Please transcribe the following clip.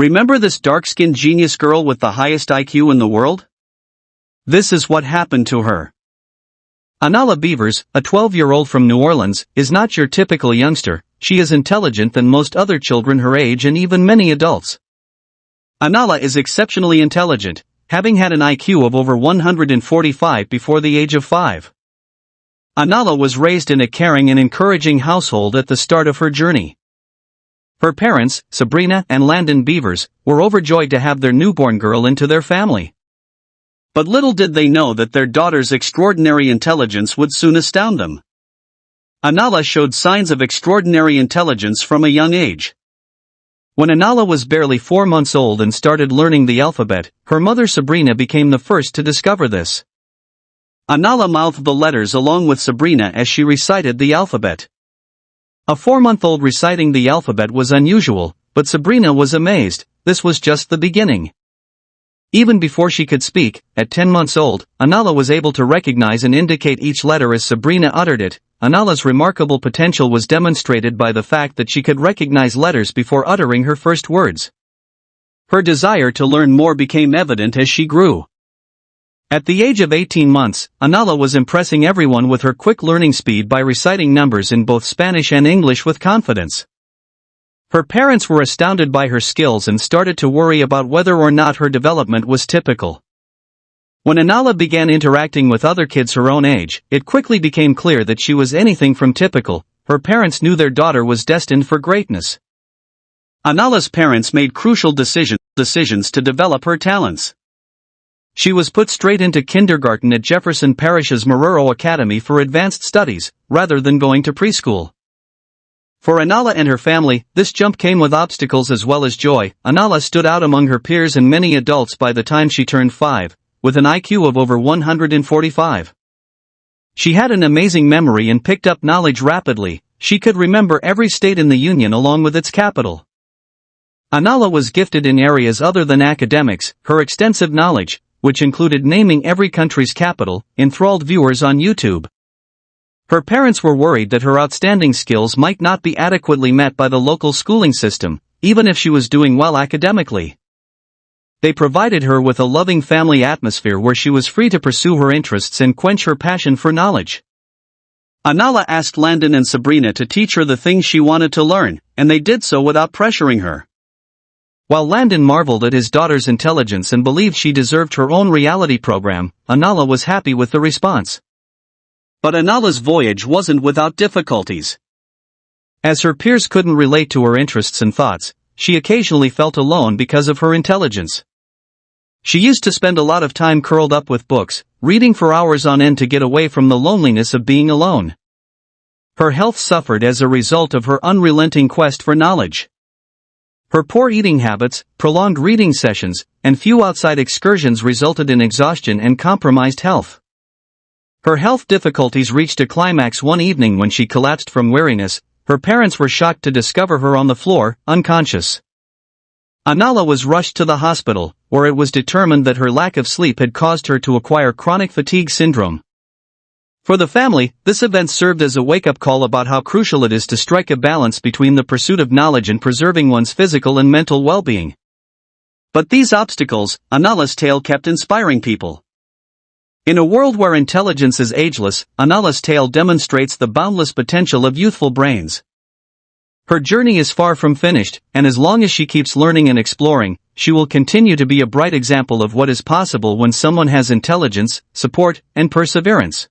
Remember this dark-skinned genius girl with the highest IQ in the world? This is what happened to her. Anala Beavers, a 12-year-old from New Orleans, is not your typical youngster. She is intelligent than most other children her age and even many adults. Anala is exceptionally intelligent, having had an IQ of over 145 before the age of 5. Anala was raised in a caring and encouraging household at the start of her journey. Her parents, Sabrina and Landon Beavers, were overjoyed to have their newborn girl into their family. But little did they know that their daughter's extraordinary intelligence would soon astound them. Anala showed signs of extraordinary intelligence from a young age. When Anala was barely 4 months old and started learning the alphabet, her mother Sabrina became the first to discover this. Anala mouthed the letters along with Sabrina as she recited the alphabet. A 4-month-old reciting the alphabet was unusual, but Sabrina was amazed. This was just the beginning. Even before she could speak, at 10 months old, Anala was able to recognize and indicate each letter as Sabrina uttered it. Anala's remarkable potential was demonstrated by the fact that she could recognize letters before uttering her first words. Her desire to learn more became evident as she grew. At the age of 18 months, Anala was impressing everyone with her quick learning speed by reciting numbers in both Spanish and English with confidence. Her parents were astounded by her skills and started to worry about whether or not her development was typical. When Anala began interacting with other kids her own age, it quickly became clear that she was anything from typical. Her parents knew their daughter was destined for greatness. Anala's parents made crucial decisions to develop her talents. She was put straight into kindergarten at Jefferson Parish's Marrero Academy for advanced studies, rather than going to preschool. For Anala and her family, this jump came with obstacles as well as joy. Anala stood out among her peers and many adults by the time she turned 5, with an IQ of over 145. She had an amazing memory and picked up knowledge rapidly. She could remember every state in the Union along with its capital. Anala was gifted in areas other than academics. Her extensive knowledge, which included naming every country's capital, enthralled viewers on YouTube. Her parents were worried that her outstanding skills might not be adequately met by the local schooling system, even if she was doing well academically. They provided her with a loving family atmosphere where she was free to pursue her interests and quench her passion for knowledge. Anala asked Landon and Sabrina to teach her the things she wanted to learn, and they did so without pressuring her. While Landon marveled at his daughter's intelligence and believed she deserved her own reality program, Anala was happy with the response. But Anala's voyage wasn't without difficulties. As her peers couldn't relate to her interests and thoughts, she occasionally felt alone because of her intelligence. She used to spend a lot of time curled up with books, reading for hours on end to get away from the loneliness of being alone. Her health suffered as a result of her unrelenting quest for knowledge. Her poor eating habits, prolonged reading sessions, and few outside excursions resulted in exhaustion and compromised health. Her health difficulties reached a climax one evening when she collapsed from weariness. Her parents were shocked to discover her on the floor, unconscious. Anala was rushed to the hospital, where it was determined that her lack of sleep had caused her to acquire chronic fatigue syndrome. For the family, this event served as a wake-up call about how crucial it is to strike a balance between the pursuit of knowledge and preserving one's physical and mental well-being. But these obstacles, Anala's tale kept inspiring people. In a world where intelligence is ageless, Anala's tale demonstrates the boundless potential of youthful brains. Her journey is far from finished, and as long as she keeps learning and exploring, she will continue to be a bright example of what is possible when someone has intelligence, support, and perseverance.